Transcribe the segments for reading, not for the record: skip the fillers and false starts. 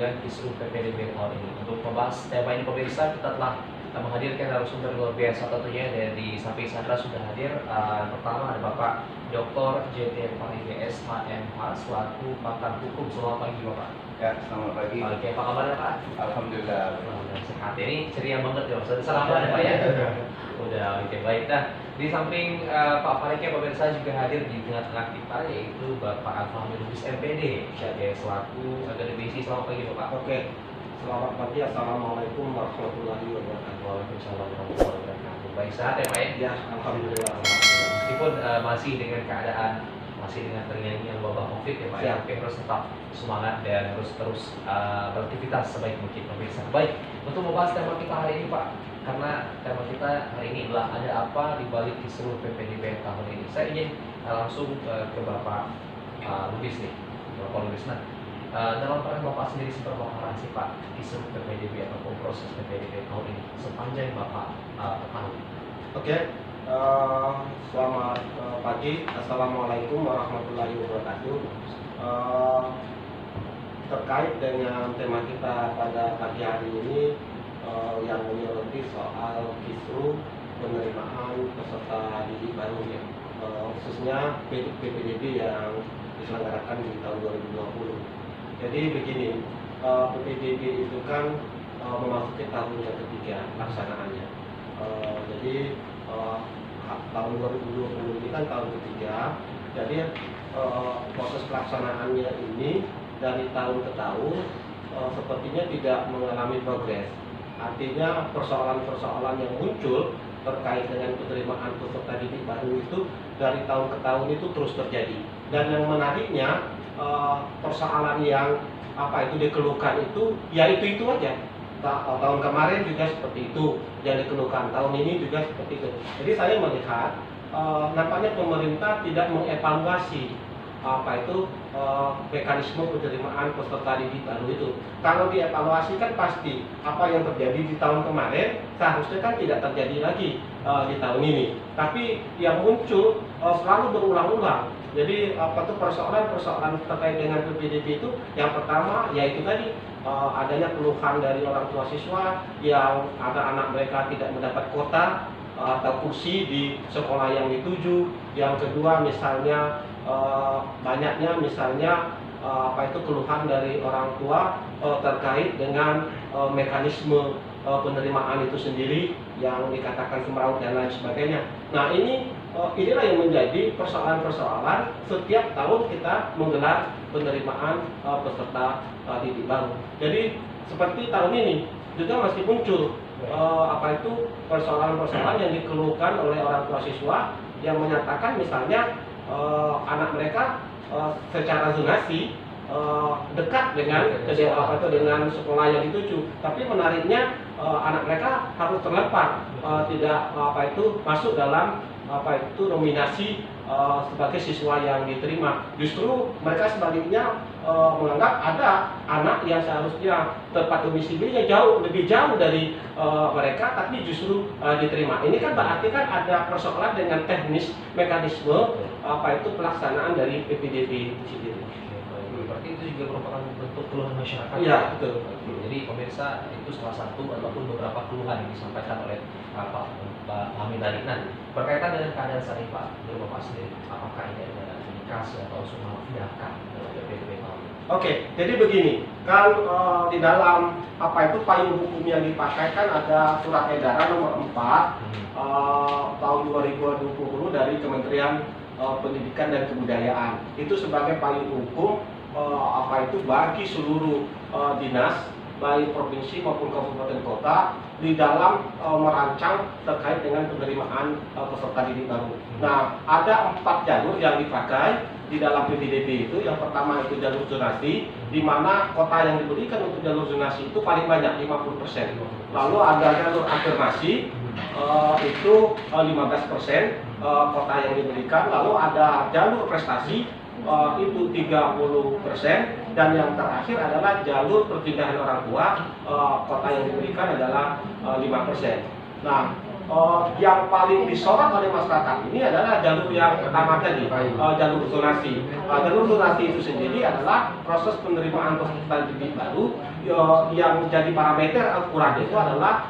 dengan kisruh PPDB tahun ini. Untuk membahas tema ini pemirsa, kita telah menghadirkan narasumber luar biasa tentunya. Dari samping Sandra sudah hadir. Pertama ada Bapak Dr. JT Parige SHMH selaku pakar hukum. Selamat pagi Bapak. Ya, selamat pagi. Oke, apa kabarnya Pak? Alhamdulillah. Sehat. Ini ceria banget ya, sudah salaman ya Pak ya? Udah, oke baik. Nah, di samping Pak Parige, pemirsa juga hadir di tengah-tengah kita, yaitu Bapak Alfahmi Lubis MPD sebagai selaku akademisi. Selamat pagi Bapak. Oke, selamat pagi. Assalamualaikum warahmatullahi wabarakatuh. Waalaikumsalam warahmatullahi wabarakatuh. Baik, sehat ya Pak ya? Ya, alhamdulillah. Meskipun masih dengan keadaan, masih dengan ternyanyi wabah COVID ya Pak ya, tapi harus tetap semangat dan harus terus beraktivitas sebaik mungkin pemirsa. Baik, untuk membahas tema kita hari ini Pak, karena tema kita hari ini adalah ada apa di balik kisruh PPDB tahun ini. Saya ingin langsung ke Bapak Lubis nih, Bapak Lubis. Nah, dalam peran Bapak sendiri seberapa parah sih Pak kisruh PPDB ataupun proses PPDB tahun ini sepanjang Bapak ketahui? Oke, selamat pagi. Assalamualaikum warahmatullahi wabarakatuh. Terkait dengan tema kita pada pagi hari ini yang menyoroti soal kisruh penerimaan peserta didik baru ya, khususnya PPDB yang diselenggarakan di tahun 2020. Jadi begini, PPDB itu kan memasuki tahun yang ketiga pelaksanaannya. Jadi tahun 2020 ini kan tahun ketiga. Jadi proses pelaksanaannya ini dari tahun ke tahun sepertinya tidak mengalami progres. Artinya persoalan-persoalan yang muncul terkait dengan penerimaan peserta didik baru itu dari tahun ke tahun itu terus terjadi. Dan yang menariknya persoalan yang dikeluhkan itu ya itu aja. Tahun kemarin juga seperti itu yang dikeluhkan, tahun ini juga seperti itu. Jadi saya melihat nampaknya pemerintah tidak mengevaluasi mekanisme penerimaan peserta didik baru itu. Kalau dievaluasi kan pasti apa yang terjadi di tahun kemarin seharusnya kan tidak terjadi lagi di tahun ini. Tapi yang muncul selalu berulang-ulang. Jadi persoalan-persoalan terkait dengan PPDB itu yang pertama yaitu tadi adanya keluhan dari orang tua siswa yang ada anak mereka tidak mendapat kuota atau kursi di sekolah yang dituju. Yang kedua misalnya banyaknya misalnya keluhan dari orang tua terkait dengan mekanisme penerimaan itu sendiri yang dikatakan semeraut dan lain sebagainya. Nah inilah yang menjadi persoalan-persoalan setiap tahun kita menggelar penerimaan peserta didik baru. Jadi seperti tahun ini juga masih muncul persoalan-persoalan yang dikeluhkan oleh orang tua siswa yang menyatakan misalnya anak mereka secara zonasi dekat dengan dengan sekolah yang dituju, tapi menariknya anak mereka harus terlempar tidak masuk dalam nominasi sebagai siswa yang diterima. Justru mereka sebaliknya menganggap ada anak yang seharusnya tempat domisilinya lebih jauh dari mereka, tapi justru diterima. Ini kan berarti kan ada persoalan dengan teknis mekanisme pelaksanaan dari PPDB itu sendiri. Berarti itu juga merupakan bentuk keluhan masyarakat. Iya, betul. Jadi pemirsa, itu salah satu ataupun beberapa keluhan yang disampaikan oleh Pak Amin tadi. Nah, berkaitan dengan keadaan saat ini Pak, dari Bapak sendiri, apakah ini ada indikasi atau langsung memfiakan dalam PPDB tahun ini? Oke, jadi begini, kan di dalam payung hukum yang dipakai kan ada surat edaran nomor 4 tahun 2020 dari Kementerian Pendidikan dan Kebudayaan. Itu sebagai payung hukum bagi seluruh dinas baik provinsi maupun kabupaten kota di dalam merancang terkait dengan penerimaan peserta didik baru. Nah, ada 4 jalur yang dipakai di dalam PPDB itu. Yang pertama itu jalur zonasi, di mana kota yang diberikan untuk jalur zonasi itu paling banyak 50%. Lalu ada jalur afirmasi itu 15% kota yang diberikan. Lalu ada jalur prestasi itu 30%, dan yang terakhir adalah jalur perpindahan orang tua, kota yang diberikan adalah 5%. Nah, yang paling disorot oleh masyarakat ini adalah jalur yang pertama tadi, jalur zonasi. Jalur zonasi itu sendiri adalah proses penerimaan peserta didik baru yang jadi parameter ukuran itu adalah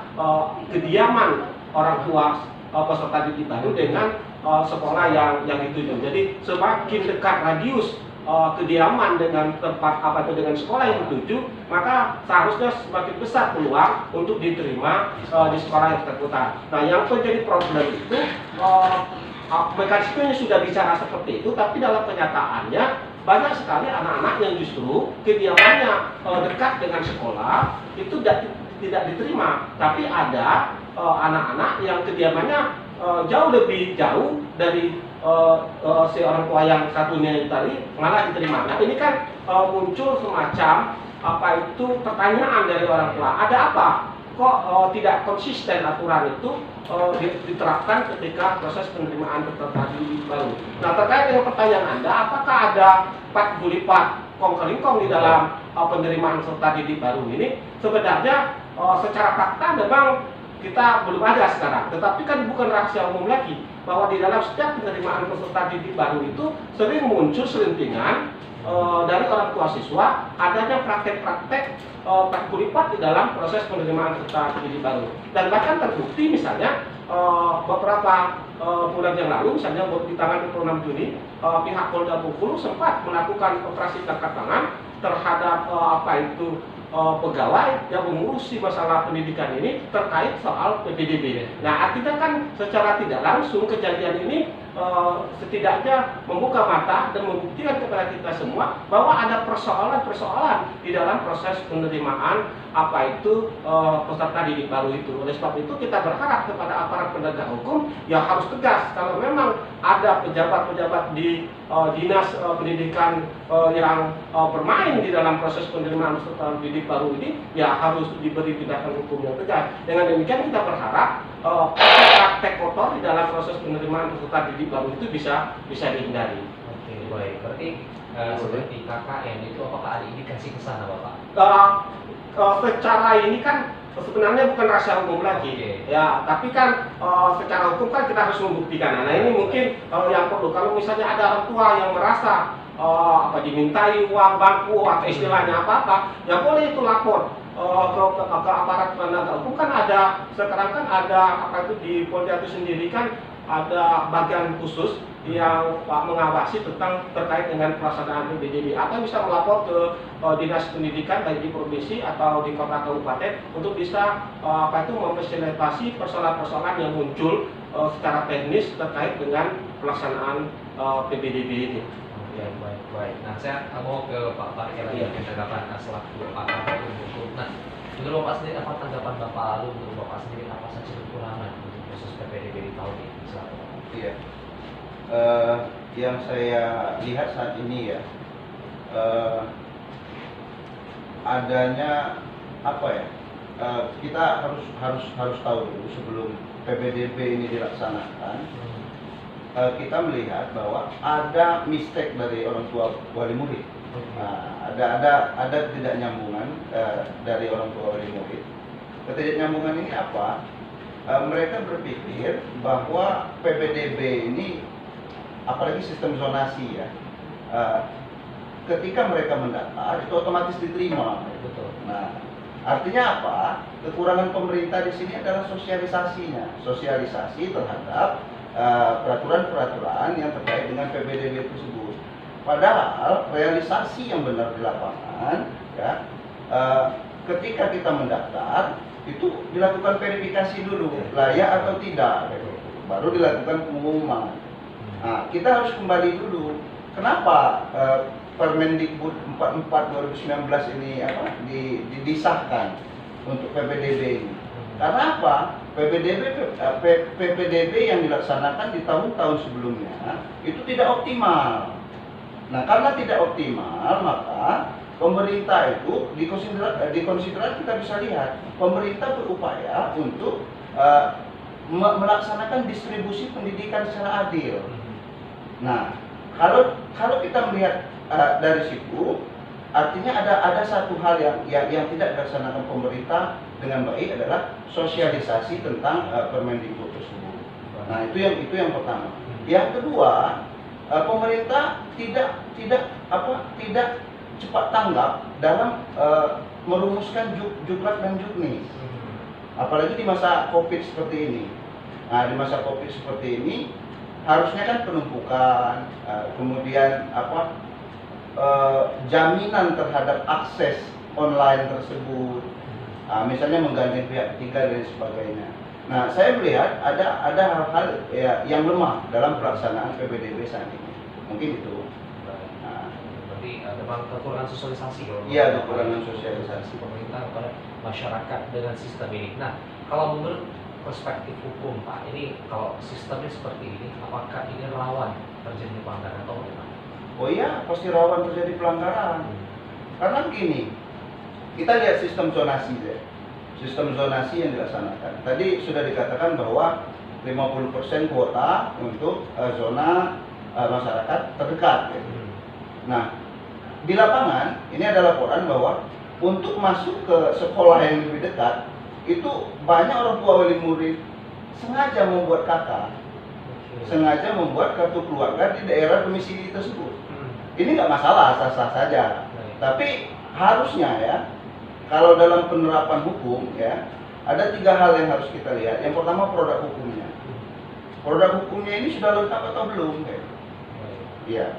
kediaman orang tua peserta didik baru dengan sekolah yang dituju. Jadi semakin dekat radius kediaman dengan tempat dengan sekolah yang dituju, maka seharusnya semakin besar peluang untuk diterima di sekolah yang bersangkutan. Nah, yang menjadi problem itu mekanismenya sudah bicara seperti itu, tapi dalam kenyataannya banyak sekali anak-anak yang justru kediamannya dekat dengan sekolah itu tidak diterima, tapi ada anak-anak yang kediamannya jauh lebih jauh dari si orang tua yang satunya tadi malah diterima. Nah, ini kan muncul semacam pertanyaan dari orang tua. Ada apa? Kok tidak konsisten aturan itu diterapkan ketika proses penerimaan peserta didik baru? Nah, terkait dengan pertanyaan Anda, apakah ada pat gulipat kong-kelingkong di dalam penerimaan peserta didik baru ini? Sebenarnya secara fakta memang kita belum ada sekarang, tetapi kan bukan rahasia umum lagi bahwa di dalam setiap penerimaan peserta didik baru itu sering muncul selentingan dari orang tua siswa adanya praktek-praktek kulipat di dalam proses penerimaan peserta didik baru. Dan bahkan terbukti misalnya beberapa bulan yang lalu, misalnya di tanggal 26 Juni, pihak Polda Bengkulu sempat melakukan operasi tangkap tangan terhadap pegawai yang mengurusi masalah pendidikan ini terkait soal PPDB. Nah, artinya kan secara tidak langsung kejadian ini setidaknya membuka mata dan membuktikan kepada kita semua bahwa ada persoalan-persoalan di dalam proses penerimaan peserta didik baru itu. Oleh sebab itu kita berharap kepada aparat penegak hukum yang harus tegas kalau memang ada pejabat-pejabat di dinas pendidikan yang bermain di dalam proses penerimaan peserta didik baru ini, ya harus diberi tindakan hukum yang tegas. Dengan demikian kita berharap praktek kotor di dalam proses penerimaan peserta didik baru itu bisa dihindari. Oke, baik. Berarti seperti KKN itu apakah ada indikasi ke sana, Bapak? Secara ini kan sebenarnya bukan rahasia umum lagi, ya. Tapi kan secara hukum kan kita harus membuktikan. Nah, ini mungkin yang perlu. Kalau misalnya ada orang tua yang merasa dimintai uang bangku atau istilahnya apa-apa, ya boleh itu lapor ke aparat penegak hukum. Kan ada sekarang kan ada di Polda itu sendiri kan ada bagian khusus yang mengawasi terkait dengan pelaksanaan PPDB, atau bisa melapor ke dinas pendidikan baik di provinsi atau di kota kabupaten untuk bisa memfasilitasi persoalan-persoalan yang muncul secara teknis terkait dengan pelaksanaan PPDB ini. Ya, baik. Nah, saya mau ke Pak Farid lagi yang tanggapan selaku pakar hukum. Nah, menurut Bapak sendiri apa tanggapan Bapak, lalu menurut Bapak sendiri apa saja kekurangan untuk proses PPDB di tahun ini? Silakan. Iya. Yang saya lihat saat ini ya, adanya kita harus tahu dulu sebelum PPDB ini dilaksanakan, kita melihat bahwa ada mistake dari orang tua wali murid. Nah, ada ketidaknyambungan dari orang tua wali murid. Ketidaknyambungan ini apa? Mereka berpikir bahwa PPDB ini, apalagi sistem zonasi ya, ketika mereka mendaftar itu otomatis diterima. Betul. Nah, artinya apa? Kekurangan pemerintah di sini adalah sosialisasi terhadap peraturan-peraturan yang terkait dengan PPDB tersebut. Padahal realisasi yang benar di lapangan, ya, ketika kita mendaftar itu dilakukan verifikasi dulu layak atau tidak, baru dilakukan pengumuman. Nah, kita harus kembali dulu. Kenapa Permendikbud 44 2019 ini disahkan untuk PPDB ini? Karena apa? PPDB yang dilaksanakan di tahun-tahun sebelumnya itu tidak optimal. Nah, karena tidak optimal, maka pemerintah itu dikonsideran kita bisa lihat pemerintah berupaya untuk melaksanakan distribusi pendidikan secara adil. Nah, kalau kita melihat dari situ, artinya ada satu hal yang tidak dilaksanakan pemerintah dengan baik adalah sosialisasi tentang Permendikbud tersebut. Nah, itu yang pertama. Yang kedua, pemerintah tidak cepat tanggap dalam merumuskan juklat dan juknis. Apalagi di masa Covid seperti ini. Nah, di masa Covid seperti ini harusnya kan penumpukan, kemudian jaminan terhadap akses online tersebut, misalnya menggandeng pihak ketiga dan sebagainya. Nah, saya melihat ada hal-hal yang lemah dalam pelaksanaan PPDB saat ini. Mungkin itu. Nah, berarti memang kekurangan sosialisasi kalau iya, kekurangan sosialisasi pemerintah kepada masyarakat dengan sistem ini. Nah, kalau menurut perspektif hukum, Pak, ini kalau sistemnya seperti ini, apakah ini rawan terjadi pelanggaran atau bagaimana? Oh iya, pasti rawan terjadi pelanggaran. Karena begini, kita lihat sistem zonasi ya. Sistem zonasi yang dilaksanakan. Tadi sudah dikatakan bahwa 50% kuota untuk zona masyarakat terdekat. Gitu. Nah, di lapangan ini ada laporan bahwa untuk masuk ke sekolah yang lebih dekat, itu banyak orang tua wali murid sengaja membuat KK, sengaja membuat kartu keluarga di daerah domisili tersebut. Ini nggak masalah, sah-sah saja. Tapi harusnya ya, kalau dalam penerapan hukum ya, ada 3 hal yang harus kita lihat. Yang pertama, produk hukumnya. Produk hukumnya ini sudah lengkap atau belum? Iya.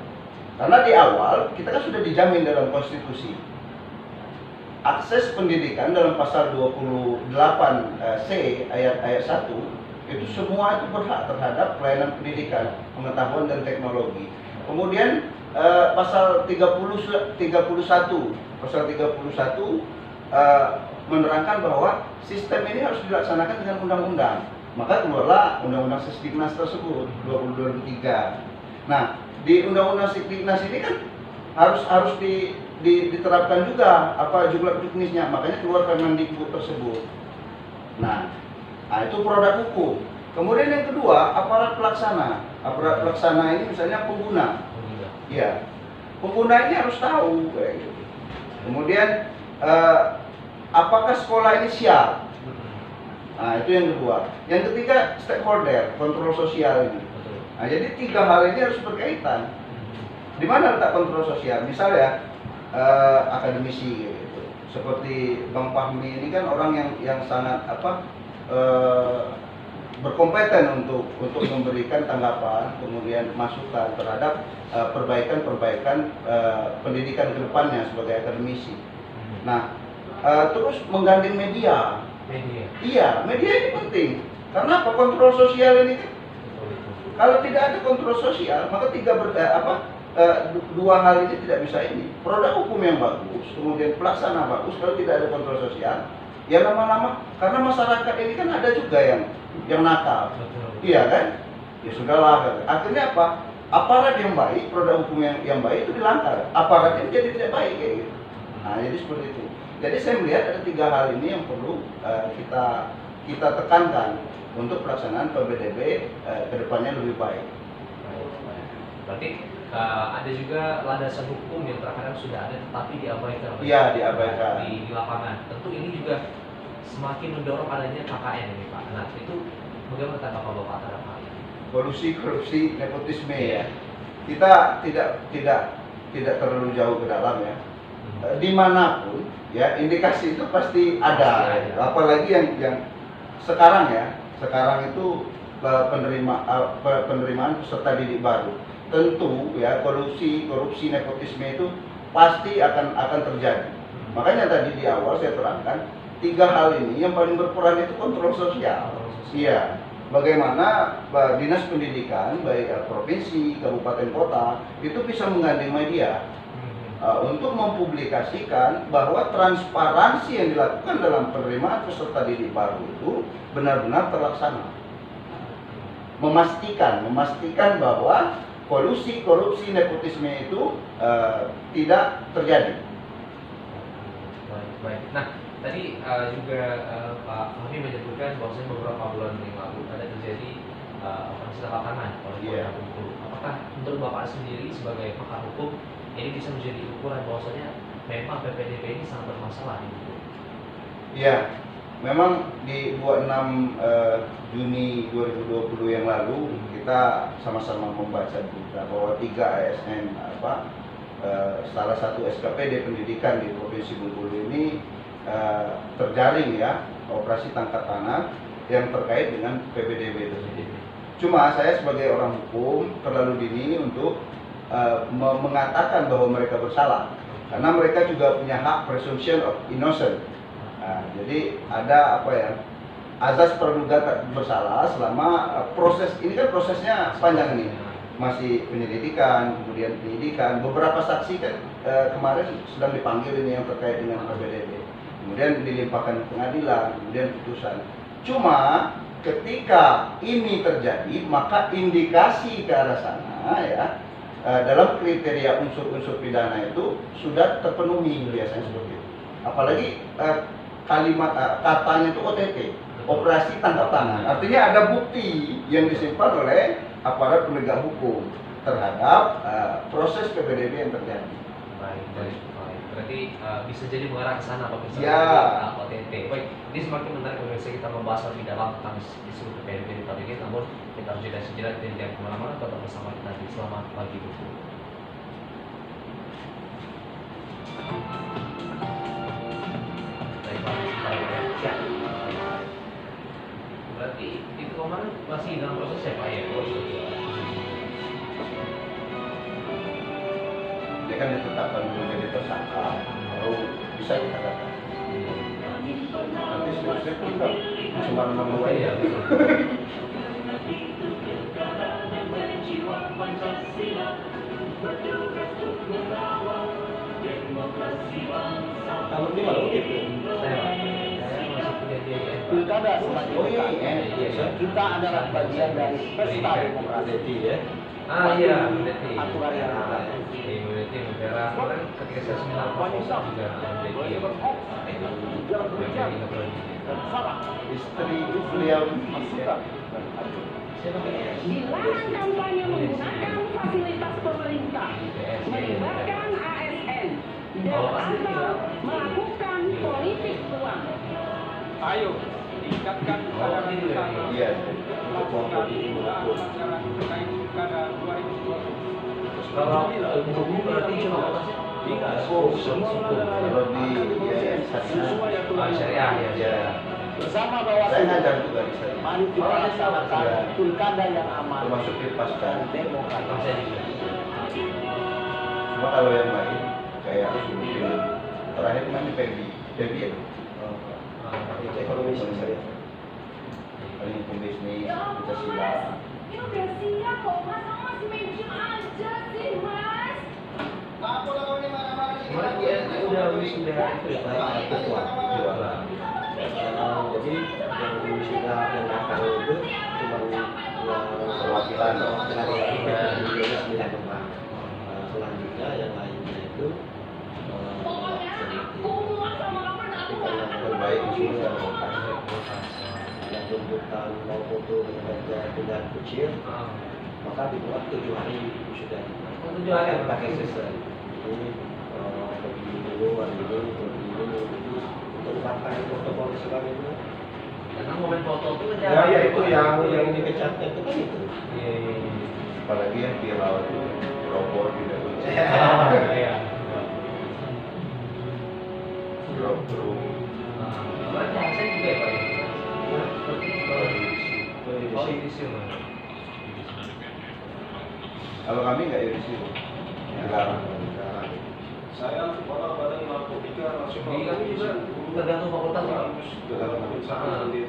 Karena di awal kita kan sudah dijamin dalam konstitusi. Akses pendidikan dalam pasal 28C ayat 1 itu semua itu berhak terhadap pelayanan pendidikan, pengetahuan dan teknologi. Kemudian pasal 31 menerangkan bahwa sistem ini harus dilaksanakan dengan undang-undang. Maka keluarlah Undang-Undang Sisdiknas tersebut 2023. Nah, di Undang-Undang Sisdiknas ini kan harus diterapkan juga juklat juknisnya. Makanya keluar Permendikbud tersebut. Nah, itu produk hukum. Kemudian yang kedua, aparat pelaksana. Aparat pelaksana ini misalnya pengguna. Ya, pengguna ini harus tahu kayak gitu. Kemudian apakah sekolah ini siap? Nah, itu yang kedua. Yang ketiga, stakeholder, kontrol sosial ini. Nah, jadi 3 hal ini harus berkaitan. Di mana letak kontrol sosial? Misalnya akademisi gitu. Seperti Bang Fahmi ini kan orang yang sangat berkompeten untuk memberikan tanggapan, kemudian masukan terhadap perbaikan pendidikan ke depannya sebagai akademisi. Nah, terus menggandeng media. Iya, media ini penting. Karena apa? Kontrol sosial ini kan, kalau tidak ada kontrol sosial, maka 2 hal ini tidak bisa ini. Produk hukum yang bagus, kemudian pelaksana bagus, kalau tidak ada kontrol sosial, ya lama-lama, karena masyarakat ini kan ada juga yang nakal. Iya kan? Ya sudahlah. Akhirnya apa? Aparat yang baik, produk hukum yang baik itu dilanggar. Aparatnya jadi tidak baik kayak gitu. Nah, jadi seperti itu. Jadi saya melihat ada 3 hal ini yang perlu kita tekankan untuk pelaksanaan PPDB ke depannya lebih baik. Berarti ada juga landasan hukum yang terkadang sudah ada tetapi diabaikan. Iya, diabaikan di lapangan. Tentu ini juga semakin mendorong adanya KKN ini, Pak. Nah, itu bagaimana tanggapan Bapak terhadap hal ini? Kolusi, korupsi, nepotisme ya. Kita tidak terlalu jauh ke dalam ya. Dimanapun ya, indikasi itu pasti ada. Apalagi yang sekarang ya. Sekarang itu penerimaan peserta didik baru. Tentu ya, kolusi, korupsi, nepotisme itu pasti akan terjadi. Makanya tadi di awal saya terangkan 3 hal ini yang paling berperan itu kontrol sosial. Iya. Bagaimana dinas pendidikan baik provinsi, kabupaten, kota itu bisa menggandeng media untuk mempublikasikan bahwa transparansi yang dilakukan dalam penerimaan peserta didik baru itu benar-benar terlaksana. Memastikan bahwa kolusi, korupsi, nepotisme itu tidak terjadi. Baik. Nah, tadi juga Pak Fahmi menyebutkan bahwasanya beberapa bulan yang lalu ada terjadi operasi tangkap tangan oleh Polda Bengkulu. Apakah menurut Bapak sendiri sebagai pakar hukum ini bisa menjadi ukuran bahwasanya memang PPDB ini sangat bermasalah di Bengkulu? Iya, memang di 26 Juni 2020 yang lalu kita sama-sama membaca berita bahwa 3 ASN salah satu SKPD pendidikan di Provinsi Bengkulu ini terjaring ya operasi tangkap tangan yang terkait dengan PBDB tersebut. Cuma saya sebagai orang hukum terlalu dini untuk mengatakan bahwa mereka bersalah karena mereka juga punya hak presumption of innocence. Nah, jadi ada azas praduga bersalah selama proses ini kan prosesnya panjang nih, masih penyelidikan, kemudian penyidikan, beberapa saksi kan kemarin sedang dipanggil ini yang terkait dengan PBDB, kemudian dilimpahkan ke pengadilan, kemudian putusan. Cuma ketika ini terjadi maka indikasi ke arah sana ya dalam kriteria unsur-unsur pidana itu sudah terpenuhi biasanya seperti itu. Apalagi kalimat katanya itu OTT, operasi tangkap tangan. Artinya ada bukti yang disimpan oleh aparat penegak hukum terhadap proses PBDB yang terjadi. Baik. Berarti bisa jadi mengarah ke sana Pak Misalnya Ya. OTT. Baik, ini semakin menarik pemirsa kita membahas lebih dalam tentang isu PBDB di tahun ini. Namun kita harus jeda sejenak dan jangan kemana-mana, tetap bersama kita di Selamat Pagi Bengkulu. Ya. Berarti itu kemarin masih dalam proses ya Pak ya? Dia kan ditetapkan menjadi tersangka, baru bisa dikatakan. Nanti seterusnya pun enggak cuma nama Ya, betul. Kalau ini malah begitu. Saya masih punya dia ya. Pilkada sebagai Oh, iya, pilkada. Kita adalah bagian dari pesta demokrasi. Jadi ya. Iya, Mendeti. Aturan yang ada. Di Mendeti negara kemarin ketika saya seminar proposal juga Mendeti yang menjadi ketua Dan salah istri beliau masukan. Dilarang kampanye menggunakan fasilitas pemerintah, melibatkan ASN, dan atau melakukan politik uang. Ayo tingkatkan kesadaran bersama Iya. melakukan penggunaan anggaran terkait pilkada 2020. Kalau buku berarti cuma Kalau di IAIN syariah ya. Bersama bahwa saya ngajar juga di sana, mari kita laksanakan Iya. pilkada yang aman termasuk Pilpasca. dan demokratis. Saya juga. Cuma kalau yang lain kayak mungkin terakhir kemarin Pebi ya, Ekonomi sosial. paling hukum bisnis, Pancasila. Ini udah siap kok, mas, kamu masih main game aja sih, mas. Kemarin dia udah wisuda itu ya. Ketua. Jadi yang sudah yang datang itu cuma yang Perwakilan. perwakilan yang 9 orang. Selanjutnya yang lainnya itu Pokoknya aku muak sama kamu dan aku gak akan Terbaik juga. yang tuntutan mau foto dengan wajah dengan kecil, maka dibuat 7 hari sudah. 7 hari pakai sistem ini pergi dulu hari ini pergi dulu untuk pakai protokol kesehatan itu. Karena momen foto itu kan Ya itu yang dikecatnya itu kan itu. Iya. Apalagi yang viral itu robot tidak Iya. drop through. Berarti hasil juga ya Pak ya? Seperti oh yudisium. Kalau kami nggak yudisium, dilarang. Saya kepala Badan Narkotika Di Nasional. kami juga tergantung fakultas ya Pak.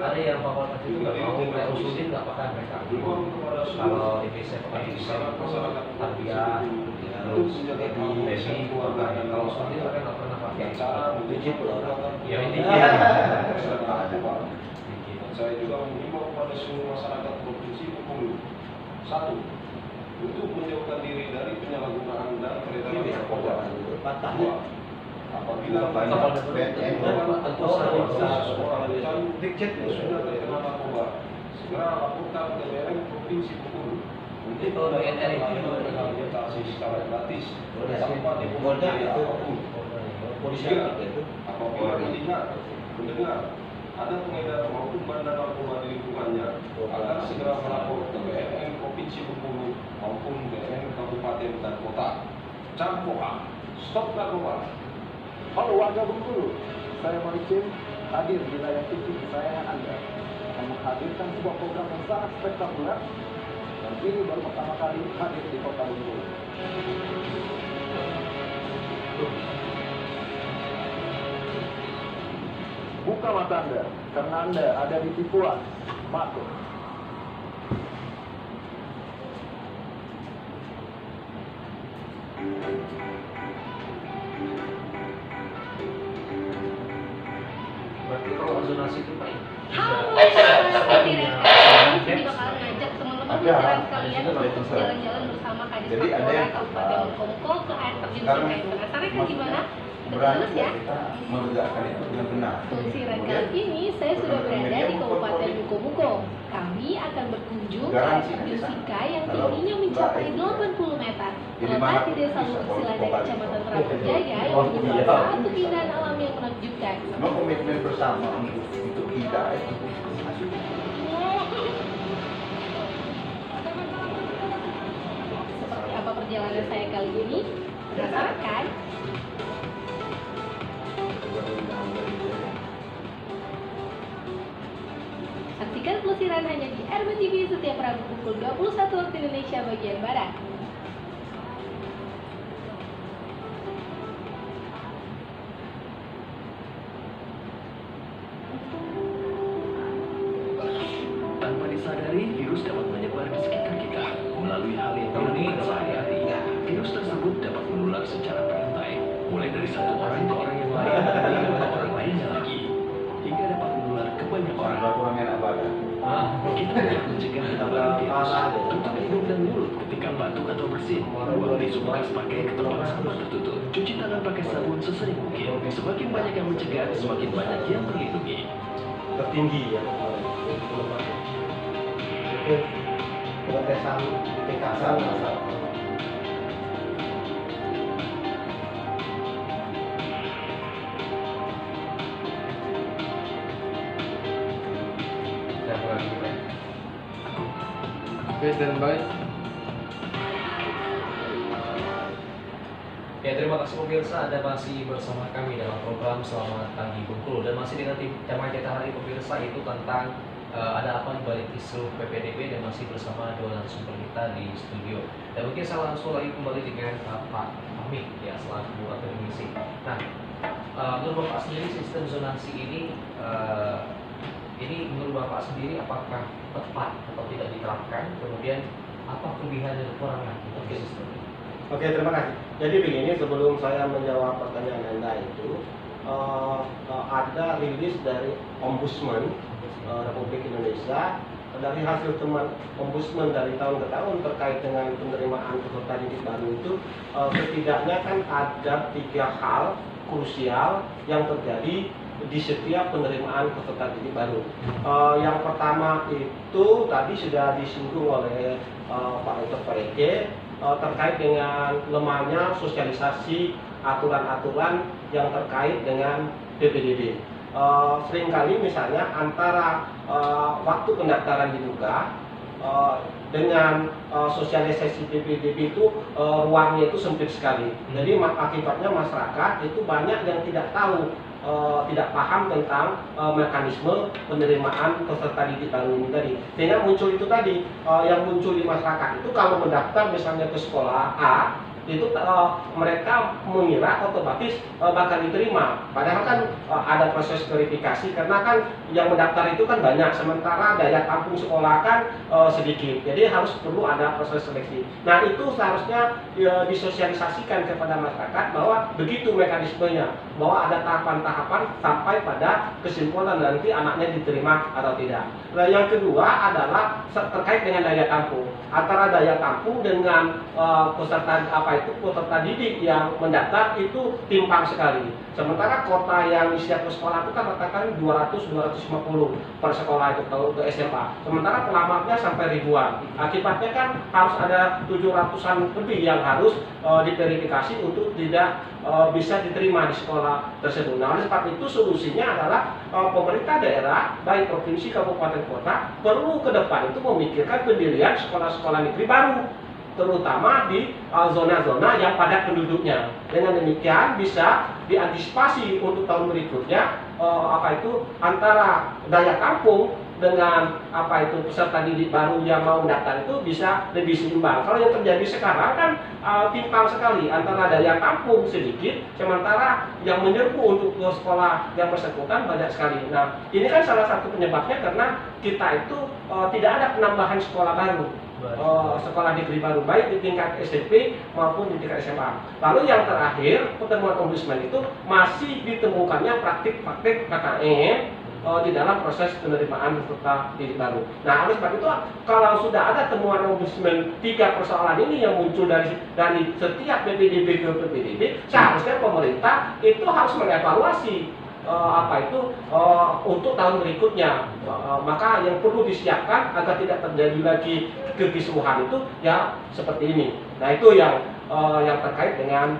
Ada yang fakultas itu nggak mau kayak usulin nggak pakai mereka. Kalau Indonesia pakai Indonesia itu tarbiyah, terus Messi, kalau usulin mereka nggak pernah pakai. Wajib orang. Ya ini Saya juga mengimbau kepada seluruh masyarakat Provinsi Bengkulu. 1. Untuk menjauhkan diri dari penyalahgunaan dan peredaran narkoba. Patah. 2. Apabila BNN. seorang dikcet yang sudah terkena narkoba, segera laporkan ke BNN Provinsi Bengkulu. Jadi kalau BNN itu rehabilitasi secara gratis tanpa Polda dipungut biaya itu apapun. polisi Tiga, itu. apabila mendengar ada pengedar maupun bandar narkoba di lingkungannya agar segera melapor ke BNN Provinsi Bengkulu maupun BNN Kabupaten dan Kota. Cangkoha, stop narkoba. Halo warga Bengkulu, saya Maricin hadir di layar TV kesayangan Anda akan menghadirkan sebuah program yang sangat spektakuler dan ini baru pertama kali hadir di kota Bengkulu. Buka mata Anda, karena Anda ada di tipuan Mako. Berarti kalau zonasi itu Pak Halo, seperti Reka. Ini sini bakalan ngajak teman-teman jalan sekalian untuk jalan-jalan bersama Kadis Jadi ada Papua yang Kabupaten Mukomuko ke air terjun sekarang Sungai. Penasaran kan gimana? berani Terus ya. kita menegakkan itu dengan benar. Fungsi kali ini saya sudah berada di Kabupaten Mukomuko. Kami akan berkunjung ke air terjun Sika yang tingginya mencapai 80 meter. Terletak di Desa Lubuk Silada, Kecamatan Terapejaya yang merupakan satu keindahan alam yang menakjubkan. Memang komitmen bersama untuk kita itu masuk. Seperti apa perjalanan saya kali ini? Penasaran kan? Saksikan pelesiran hanya di RBTV setiap Rabu pukul 21 waktu Indonesia bagian Barat. Tanpa disadari, virus dapat menyebar di sekitar kita melalui hal yang dilakukan sehari-hari. Virus tersebut dapat menular secara berantai, mulai dari satu orang ke orang yang lain hingga ke orang lainnya lagi, hingga dapat menular ke banyak orang. Orang yang abada. Kita dapat mencegah penularan virus. Tutup hidung dan mulut ketika batuk atau bersin. Buang tisu bekas pakai ke tempat sampah tertutup. Cuci tangan pakai sabun sesering mungkin. Semakin banyak yang mencegah, semakin banyak yang terlindungi. tertinggi ya. Itu pengetesan tingkatan masalah. dan lagi Pak. Oke, standby. Ya, terima kasih pemirsa, Anda masih bersama kami dalam program Selamat Pagi Bengkulu dan masih dengan tema kita hari pemirsa itu tentang ada apa di balik isu PPDB dan masih bersama dua narasumber kita di studio. Dan mungkin saya langsung lagi kembali dengan Pak Hamid ya selaku akademisi. Nah, menurut Bapak sendiri sistem zonasi ini menurut Bapak sendiri apakah tepat atau tidak diterapkan? Kemudian apa kelebihan dan kekurangan dari sistem ini? Oke, terima kasih. Jadi begini, sebelum saya menjawab pertanyaan Anda itu, ada rilis dari Ombudsman Republik Indonesia. Dari hasil teman Ombudsman dari tahun ke tahun terkait dengan penerimaan peserta didik baru itu, setidaknya kan ada 3 hal krusial yang terjadi di setiap penerimaan peserta didik baru. Yang pertama itu tadi sudah disinggung oleh Pak Dr. Pareke, terkait dengan lemahnya sosialisasi aturan-aturan yang terkait dengan PPDB. Seringkali misalnya antara waktu pendaftaran dibuka dengan sosialisasi PPDB itu ruangnya itu sempit sekali. Jadi akibatnya masyarakat itu banyak yang tidak tahu, tidak paham tentang mekanisme penerimaan peserta didik baru ini tadi. Sehingga muncul itu tadi, yang muncul di masyarakat itu kalau mendaftar misalnya ke sekolah A, itu mereka mengira otomatis bakal diterima. Padahal kan ada proses verifikasi karena kan yang mendaftar itu kan banyak, sementara daya tampung sekolah kan sedikit. Jadi harus perlu ada proses seleksi. Nah itu seharusnya disosialisasikan kepada masyarakat bahwa begitu mekanismenya, bahwa ada tahapan-tahapan sampai pada kesimpulan nanti anaknya diterima atau tidak. Nah yang kedua adalah terkait dengan daya tampung. Antara daya tampung dengan peserta itu peserta didik yang mendaftar itu timpang sekali. Sementara kota yang siap ke sekolah itu kan katakan 200-250 per sekolah itu ke SMA. Sementara pelamarnya sampai ribuan. Akibatnya kan harus ada 700-an lebih yang harus diverifikasi untuk tidak bisa diterima di sekolah tersebut. Nah, oleh sebab itu solusinya adalah pemerintah daerah, baik provinsi, kabupaten, kota, perlu ke depan itu memikirkan pendirian sekolah-sekolah negeri baru, terutama di zona-zona yang padat penduduknya. Dengan demikian bisa diantisipasi untuk tahun berikutnya antara daya tampung dengan peserta didik baru yang mau mendaftar itu bisa lebih seimbang. Kalau yang terjadi sekarang kan timpang sekali antara daya tampung sedikit, sementara yang menyerbu untuk ke sekolah yang bersangkutan banyak sekali. Nah, ini kan salah satu penyebabnya karena kita itu tidak ada penambahan sekolah baru. Sekolah negeri baru, baik di tingkat SMP maupun di tingkat SMA. Lalu yang terakhir, pertemuan ombudsman itu masih ditemukannya praktik-praktik KKN di dalam proses penerimaan peserta didik baru. Nah, oleh sebab itu kalau sudah ada temuan ombudsman 3 persoalan ini yang muncul dari setiap PPDB ke PPDB, seharusnya pemerintah itu harus mengevaluasi untuk tahun berikutnya. Maka yang perlu disiapkan agar tidak terjadi lagi kekisruhan itu ya seperti ini. Nah, itu yang terkait dengan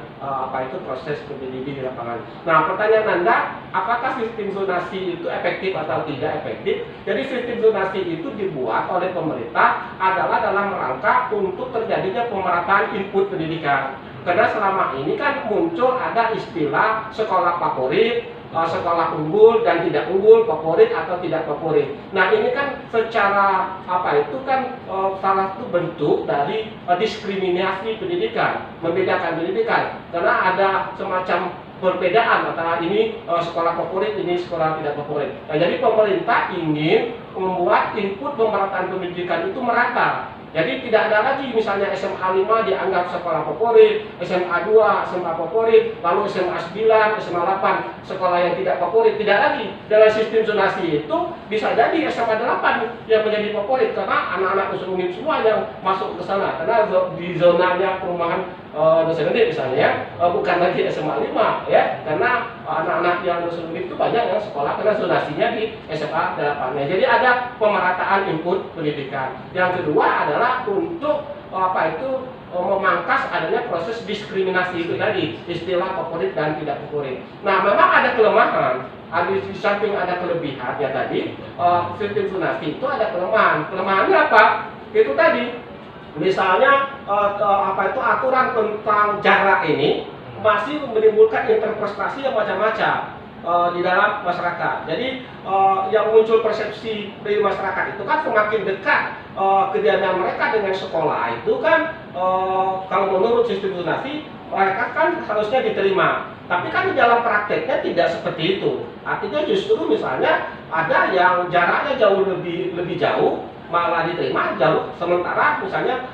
proses PPDB di lapangan. Nah, pertanyaan Anda, apakah sistem zonasi itu efektif atau tidak efektif? Jadi sistem zonasi itu dibuat oleh pemerintah adalah dalam rangka untuk terjadinya pemerataan input pendidikan. Karena selama ini kan muncul ada istilah sekolah favorit, sekolah unggul dan tidak unggul, favorit atau tidak favorit. Nah, ini kan secara salah satu bentuk dari diskriminasi pendidikan, membedakan pendidikan. Karena ada semacam perbedaan antara ini sekolah favorit, ini sekolah tidak favorit. Nah, jadi pemerintah ingin membuat input pemerataan pendidikan itu merata. Jadi tidak ada lagi misalnya SMA 5 dianggap sekolah favorit, SMA 2 SMA favorit, lalu SMA 9, SMA 8 sekolah yang tidak favorit. Tidak lagi. Dalam sistem zonasi itu bisa jadi SMA 8 yang menjadi favorit karena anak-anak usul umum semua yang masuk ke sana. Karena di zonanya perumahan dosen gede misalnya bukan lagi SMA 5 ya, karena anak-anak yang usul umum itu banyak yang sekolah karena zonasinya di SMA 8. Jadi ada pemerataan input pendidikan. Yang kedua adalah untuk memangkas adanya proses diskriminasi itu tadi, istilah favorit dan tidak favorit. Nah, memang ada kelemahan, di samping ada kelebihan ya tadi, sistem zonasi itu ada kelemahan. Kelemahannya apa? Itu tadi, misalnya aturan tentang jarak ini masih menimbulkan interpretasi yang macam-macam di dalam masyarakat. Jadi yang muncul persepsi dari masyarakat itu kan semakin dekat kediaman mereka dengan sekolah itu kan kalau menurut sistem zonasi mereka kan harusnya diterima. Tapi kan di dalam prakteknya tidak seperti itu. Artinya justru misalnya ada yang jaraknya jauh lebih jauh malah diterima jauh, sementara misalnya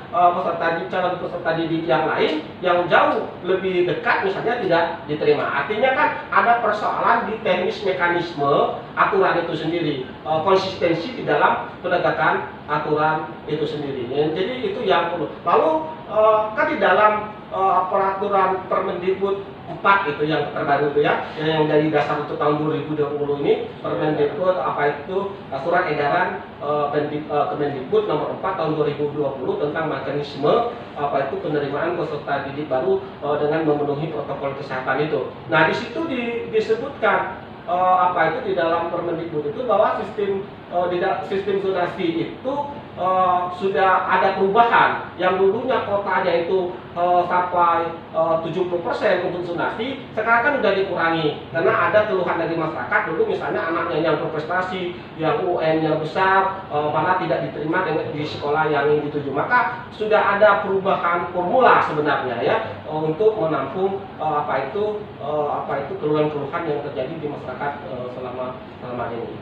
calon peserta didik yang lain yang jauh lebih dekat misalnya tidak diterima. Artinya kan ada persoalan di teknis mekanisme aturan itu sendiri, konsistensi di dalam penegakan aturan itu sendiri. Jadi itu yang perlu. Lalu kan di dalam peraturan Permendikbud 4 itu yang terbaru itu ya, yang dari dasar untuk tahun 2020 ini, Permendikbud surat edaran Kemendikbud nomor 4 tahun 2020 tentang mekanisme penerimaan peserta didik baru dengan memenuhi protokol kesehatan itu. Nah, di situ disebutkan di dalam Permendikbud itu bahwa sistem zonasi itu sudah ada perubahan. Yang dulunya kotanya itu sampai 70% untuk zonasi, sekarang kan sudah dikurangi karena ada keluhan dari masyarakat. Dulu misalnya anaknya yang berprestasi, yang UN-nya besar, malah tidak diterima di sekolah yang ingin dituju. Maka sudah ada perubahan formula sebenarnya ya untuk menampung keluhan-keluhan yang terjadi di masyarakat selama ini.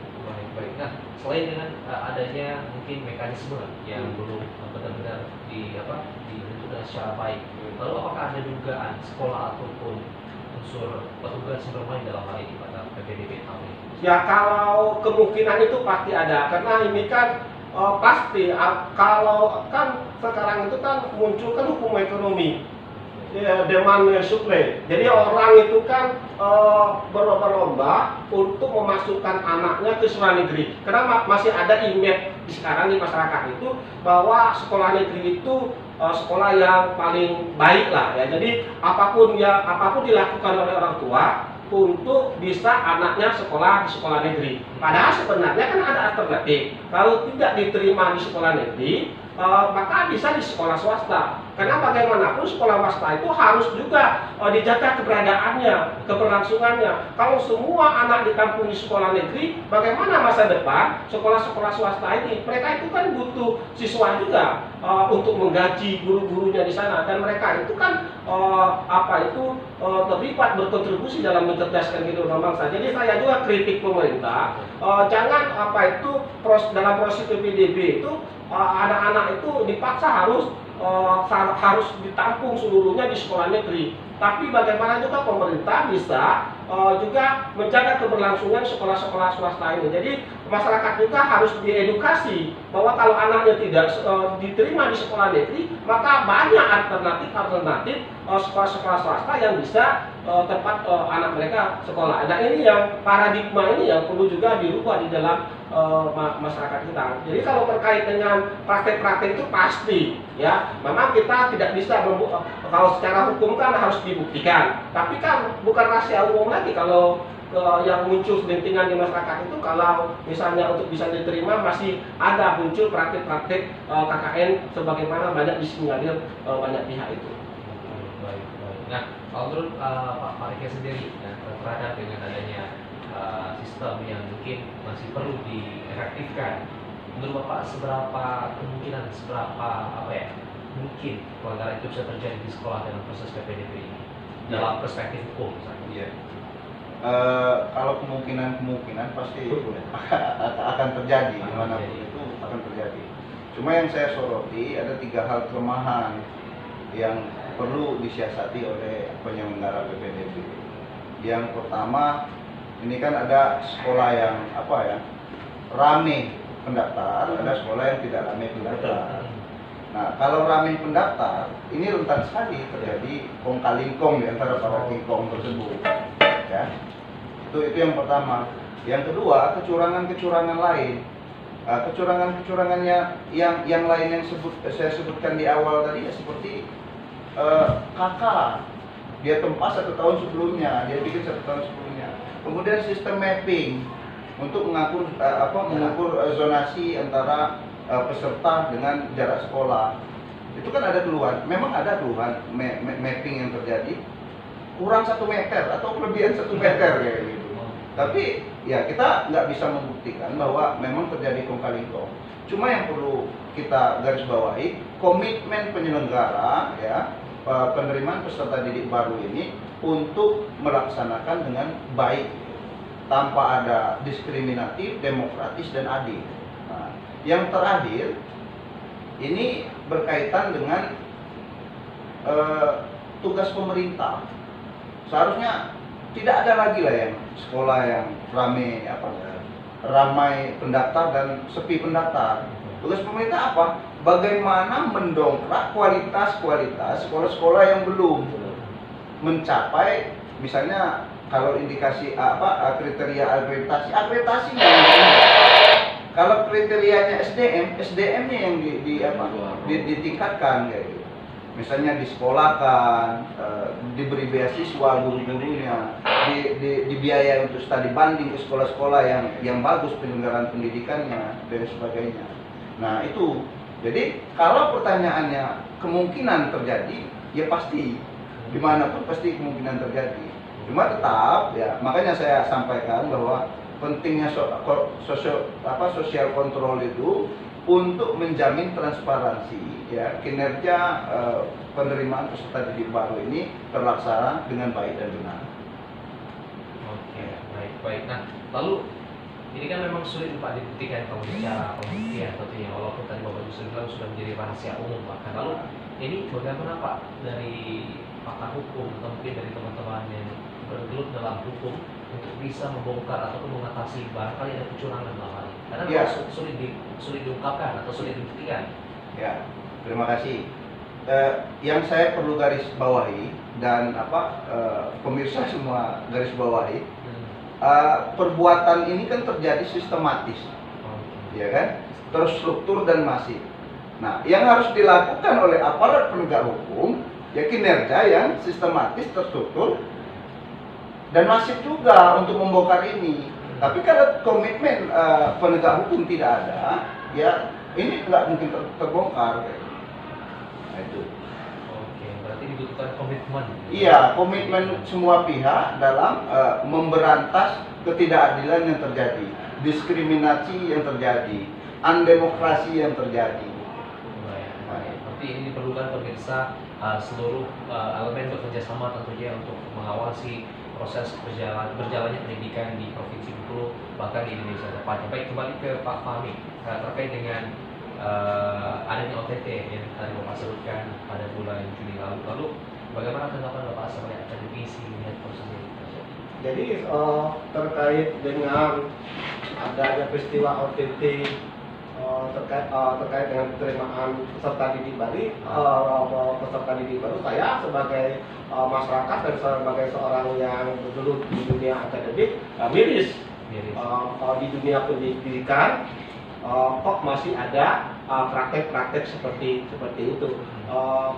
Baik. Nah, selain dengan adanya mungkin mekanisme yang belum benar-benar dibentuk secara baik, lalu apakah ada dugaan sekolah ataupun unsur petugas yang bermain dalam hal ini pada PPDB tahun ini? Ya, kalau kemungkinan itu pasti ada, karena ini kan pasti kalau kan sekarang itu kan muncul kan hukum ekonomi. demand and supply. Jadi orang itu kan berlomba-lomba untuk memasukkan anaknya ke sekolah negeri. Karena masih ada image sekarang di masyarakat itu bahwa sekolah negeri itu sekolah yang paling baik lah ya. Jadi apapun dilakukan oleh orang tua untuk bisa anaknya sekolah di sekolah negeri. Padahal sebenarnya kan ada alternatif. Kalau tidak diterima di sekolah negeri, maka bisa di sekolah swasta. Karena bagaimanapun sekolah swasta itu harus juga dijaga keberadaannya, keberlangsungannya. Kalau semua anak ditampung di sekolah negeri, bagaimana masa depan sekolah-sekolah swasta ini? Mereka itu kan butuh siswa juga untuk menggaji guru-gurunya di sana, dan mereka itu kan terlibat berkontribusi dalam mencerdaskan kehidupan bangsa. Jadi saya juga kritik pemerintah, jangan dalam proses PPDB itu anak-anak itu dipaksa harus ditampung seluruhnya di sekolah negeri. Tapi bagaimana juga pemerintah bisa juga menjaga keberlangsungan sekolah-sekolah swasta ini. Jadi masyarakat juga harus diedukasi bahwa kalau anaknya tidak diterima di sekolah negeri, maka banyak alternatif sekolah-sekolah swasta yang bisa tempat anak mereka sekolah. Dan ini yang paradigma ini yang perlu juga dirubah di dalam masyarakat kita. Jadi kalau terkait dengan praktek-praktek itu pasti ya, memang kita tidak bisa kalau secara hukum kan harus dibuktikan. Tapi kan bukan rahasia umum lagi kalau yang muncul selentingan di masyarakat itu, kalau misalnya untuk bisa diterima masih ada muncul praktek-praktek KKN sebagaimana banyak disinyalir banyak pihak itu. Baik. Nah, kalau menurut Pak Marika sendiri terhadap dengan adanya sistem yang mungkin masih perlu diefektifkan, menurut Bapak seberapa mungkin pelanggaran itu bisa terjadi di sekolah dalam proses PPDB ini dalam perspektif hukum misalnya? Iya. Kalau kemungkinan pasti akan terjadi dimanapun itu akan terjadi. Cuma yang saya soroti ada 3 hal kelemahan yang perlu disiasati oleh penyelenggara PPDB. Yang pertama, ini kan ada sekolah yang rame pendaftar, ada sekolah yang tidak rame pendaftar. Nah, kalau rame pendaftar, ini rentan sekali terjadi kong kali kong di antara para kingkong tersebut. Ya, itu yang pertama. Yang kedua, kecurangan lain. Kecurangannya yang lain yang saya sebutkan di awal tadi ya, seperti kakak, dia tempas 1 tahun sebelumnya, dia bikin 1 tahun sebelumnya. Kemudian sistem mapping untuk mengukur zonasi antara peserta dengan jarak sekolah. Itu kan ada keluhan, memang ada keluhan mapping yang terjadi kurang 1 meter atau kelebihan 1 meter kayak gitu. Tapi ya kita nggak bisa membuktikan bahwa memang terjadi kong kali kong. Cuma yang perlu kita garis bawahi, komitmen penyelenggara ya, penerimaan peserta didik baru ini untuk melaksanakan dengan baik, tanpa ada diskriminatif, demokratis, dan adil. Nah, yang terakhir, ini berkaitan dengan tugas pemerintah. Seharusnya tidak ada lagi lah yang sekolah yang ramai pendaftar dan sepi pendaftar. Tugas pemerintah apa? Bagaimana mendongkrak kualitas sekolah-sekolah yang belum mencapai, misalnya kalau indikasi kriteria akreditasinya. Kalau kriterianya SDM-nya yang ditingkatkan kayak gitu. Misalnya disekolahkan, diberi beasiswa guru-gurunya, dibiayai untuk studi banding ke sekolah-sekolah yang bagus penyelenggaraan pendidikannya dan sebagainya. Nah itu, jadi kalau pertanyaannya kemungkinan terjadi, ya pasti dimanapun pasti kemungkinan terjadi. Cuma tetap ya, makanya saya sampaikan bahwa pentingnya social control itu untuk menjamin transparansi ya, kinerja penerimaan peserta didik baru ini terlaksana dengan baik dan benar. Oke, baik. Nah, lalu ini kan memang sulit Pak dibuktikan kalau bicara pembuktian tentunya, walaupun tadi Bapak Yusuf bilang sudah menjadi rahasia umum bahkan. Lalu ini bagaimana Pak dari pakar hukum atau mungkin dari teman-teman yang bergelut dalam hukum untuk bisa membongkar ataupun mengatasi barangkali ada kecurangan dalam hal ini? Karena sulit diungkapkan atau sulit dibuktikan. Ya, terima kasih. yang saya perlu garis bawahi dan pemirsa semua garis bawahi, perbuatan ini kan terjadi sistematis, ya kan, terstruktur dan masif. Nah, yang harus dilakukan oleh aparat penegak hukum ya kinerja yang sistematis, terstruktur dan masif juga untuk membongkar ini. Tapi kalau komitmen penegak hukum tidak ada, ya ini nggak mungkin terbongkar. Nah, itu. Oke, berarti dibutuhkan komitmen. Iya, komitmen semua pihak dalam memberantas ketidakadilan yang terjadi, diskriminasi yang terjadi, undemokrasi yang terjadi. Baik. Berarti ini diperlukan pemirsa seluruh elemen bekerja sama tentunya untuk mengawasi proses berjalannya pendidikan di Provinsi Bengkulu bahkan di Indonesia depannya. Baik, kembali ke Pak Fahmi terkait dengan adanya OTT yang tadi Bapak sebutkan pada bulan Juni lalu. Lalu bagaimana tanggapan Bapak sebagai akademisi melihat proses ini? Jadi terkait dengan adanya peristiwa OTT terkait dengan penerimaan peserta didik baru, saya sebagai masyarakat dan sebagai seorang yang bergelut di dunia akademik miris. Di dunia pendidikan kok masih ada praktek-praktek seperti itu.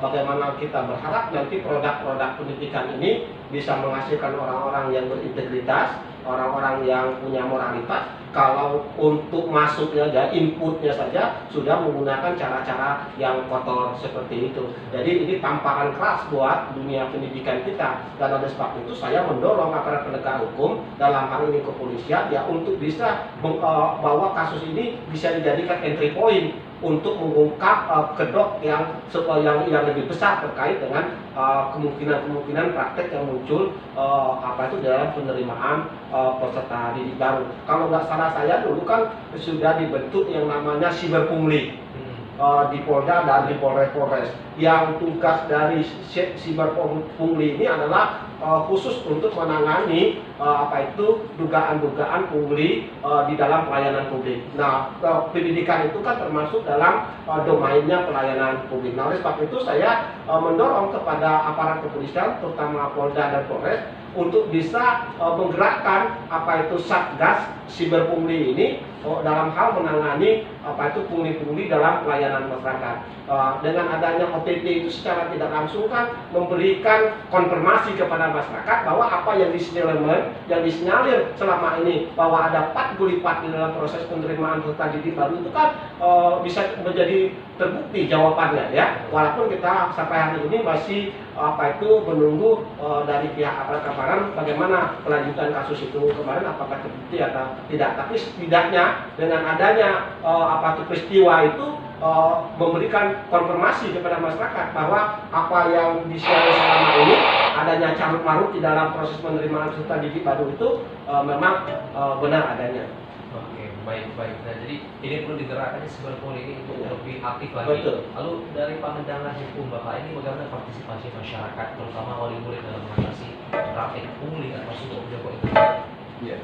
Bagaimana kita berharap nanti produk-produk pendidikan ini bisa menghasilkan orang-orang yang berintegritas, orang-orang yang punya moralitas. Kalau untuk masuknya dan inputnya saja sudah menggunakan cara-cara yang kotor seperti itu. Jadi ini tamparan keras buat dunia pendidikan kita. Dan oleh sebab itu saya mendorong aparat penegak hukum dalam hal ini kepolisian ya untuk bisa bahwa kasus ini bisa dijadikan entry point untuk mengungkap kedok yang lebih besar terkait dengan kemungkinan praktek yang muncul dalam penerimaan peserta didik baru. Kalau nggak salah saya dulu kan sudah dibentuk yang namanya siberpungli di Polda dan di Polres. Yang tugas dari siberpungli ini adalah khusus untuk menangani dugaan-dugaan pungli di dalam pelayanan publik. Nah, pendidikan itu kan termasuk dalam domainnya pelayanan publik. Nah, oleh sebab itu saya mendorong kepada aparat kepolisian, terutama Polda dan Polres, untuk bisa menggerakkan Satgas siberpungli ini dalam hal menangani pungli-pungli dalam pelayanan masyarakat. Dengan adanya OTT itu secara tidak langsung kan memberikan konfirmasi kepada masyarakat bahwa apa yang disinyalir selama ini bahwa ada 4 gulipat di dalam proses penerimaan peserta didik baru itu kan bisa menjadi terbukti jawabannya ya. Walaupun kita sampai hari ini masih menunggu dari pihak aparat keamanan bagaimana kelanjutan kasus itu kemarin, apakah terbukti atau tidak. Tapi setidaknya dengan adanya peristiwa itu memberikan konfirmasi kepada masyarakat bahwa apa yang disiarkan selama ini adanya carut marut di dalam proses penerimaan peserta didik baru itu memang benar adanya. Oke, baik. Nah, jadi ini perlu digerakkan siberpungli ini untuk lebih aktif lagi. Betul. Lalu dari pandangan hukum Bapak ini bagaimana partisipasi masyarakat, terutama wali murid dalam mengatasi praktik pungli atau suku Joko itu? Iya.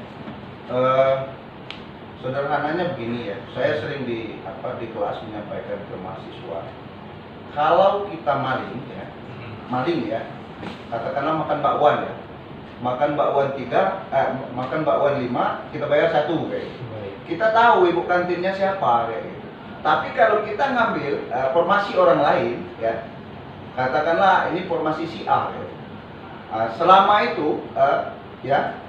Sederhananya begini ya, saya sering di kelas menyampaikan ke mahasiswa, kalau kita maling ya, katakanlah makan bakwan ya, makan bakwan 3, makan bakwan 5, kita bayar 1 kayak gitu. Kita tahu ibu kantinnya siapa kayak gitu. Tapi kalau kita ngambil formasi orang lain ya, katakanlah ini formasi si A ya. Selama itu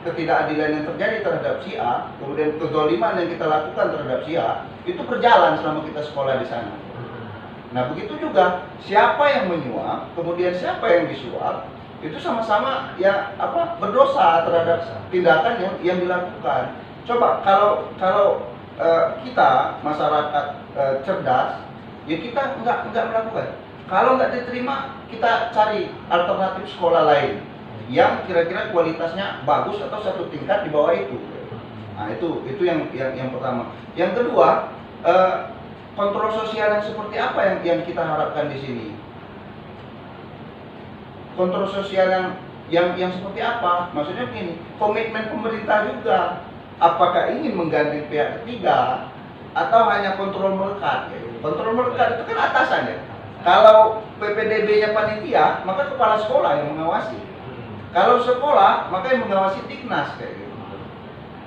ketidakadilan yang terjadi terhadap si A, kemudian kezaliman yang kita lakukan terhadap si A, itu berjalan selama kita sekolah di sana. Nah, begitu juga siapa yang menyuap, kemudian siapa yang disuap, itu sama-sama berdosa terhadap tindakan yang dilakukan. Coba kalau kita masyarakat cerdas, ya kita nggak melakukan. Kalau nggak diterima, kita cari alternatif sekolah lain yang kira-kira kualitasnya bagus atau satu tingkat di bawah itu. Nah, itu yang pertama. Yang kedua, kontrol sosial yang seperti apa yang kita harapkan di sini? Kontrol sosial yang seperti apa? Maksudnya begini, komitmen pemerintah juga. Apakah ingin menggandeng pihak ketiga atau hanya kontrol melekat? Kontrol melekat itu kan atasan ya. Kalau PPDB-nya panitia, maka kepala sekolah yang mengawasi. Kalau sekolah, maka yang mengawasi Dignas kayak gitu.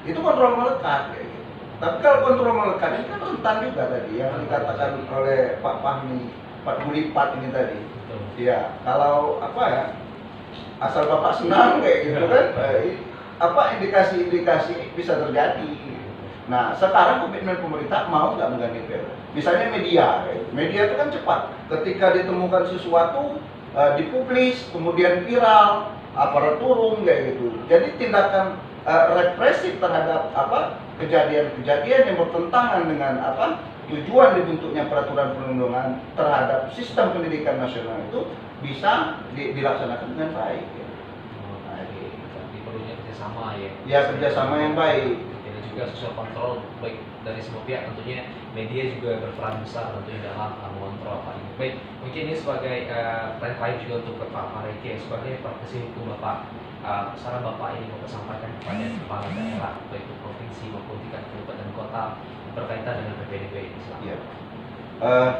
Itu kontrol melekat kayak gitu. Tapi kalau kontrol melekat ini kan rentan juga tadi yang dikatakan oleh Pak Fahmi, Pak Gulipat ini tadi. Ya, kalau apa ya, asal Bapak senang kayak gitu kan, apa indikasi-indikasi bisa terjadi. Nah, sekarang komitmen pemerintah mau nggak mengganti PLN. Misalnya media, media itu kan cepat. Ketika ditemukan sesuatu, dipublis, kemudian viral, aparat turun kayak gitu. Jadi tindakan represif terhadap apa kejadian-kejadian yang bertentangan dengan apa tujuan dibentuknya peraturan perundang-undangan terhadap sistem pendidikan nasional itu bisa dilaksanakan dengan baik. Ya. Jadi perlunya kerjasama ya. Ya, kerjasama yang baik. Juga social control baik dari semua pihak, tentunya media juga berperan besar tentunya dalam mengontrol hal ini. Baik, mungkin ini sebagai terakhir juga untuk Pak Reke, sebagai praktisi hukum Bapak, saran Bapak ini mau sampaikan kepada kepala daerah baik itu provinsi maupun tingkat kabupaten kota berkaitan dengan PPDB ini. Ya.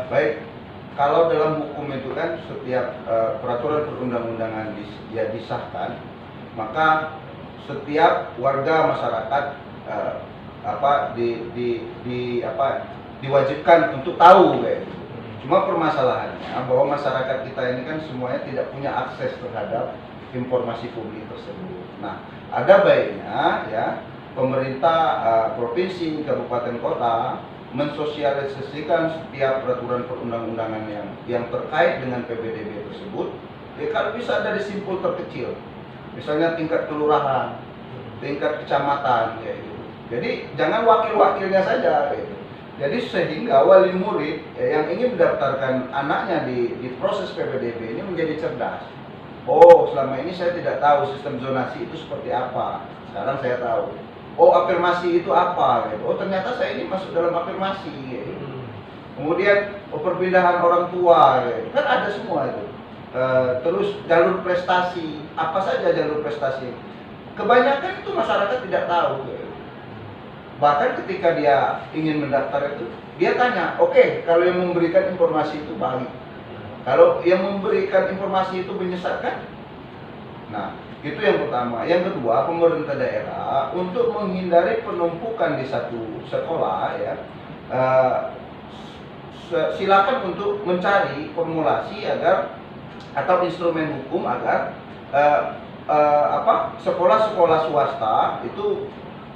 Baik, kalau dalam hukum itu kan setiap peraturan perundang-undangan disahkan, maka setiap warga masyarakat diwajibkan untuk tahu kayak gitu. Cuma permasalahannya bahwa masyarakat kita ini kan semuanya tidak punya akses terhadap informasi publik tersebut. Nah, ada baiknya ya pemerintah provinsi, kabupaten, kota mensosialisasikan setiap peraturan perundang-undangan yang terkait dengan PPDB tersebut. Ya kalau bisa dari simpul terkecil, misalnya tingkat kelurahan, tingkat kecamatan, ya gitu. Jadi jangan wakil-wakilnya saja, gitu. Jadi sehingga wali murid yang ingin mendaftarkan anaknya di proses PPDB ini menjadi cerdas. Oh, selama ini saya tidak tahu sistem zonasi itu seperti apa. Sekarang saya tahu. Oh, afirmasi itu apa? Gitu. Oh, ternyata saya ini masuk dalam afirmasi. Gitu. Kemudian perpindahan orang tua, gitu. Kan ada semua itu. Terus jalur prestasi, apa saja jalur prestasi? Kebanyakan itu masyarakat tidak tahu. Gitu. Bahkan ketika dia ingin mendaftar itu, dia tanya, oke, kalau yang memberikan informasi itu baik, kalau yang memberikan informasi itu menyesatkan. Nah, itu yang pertama. Yang kedua, pemerintah daerah untuk menghindari penumpukan di satu sekolah, ya, silakan untuk mencari formulasi agar atau instrumen hukum agar sekolah-sekolah swasta itu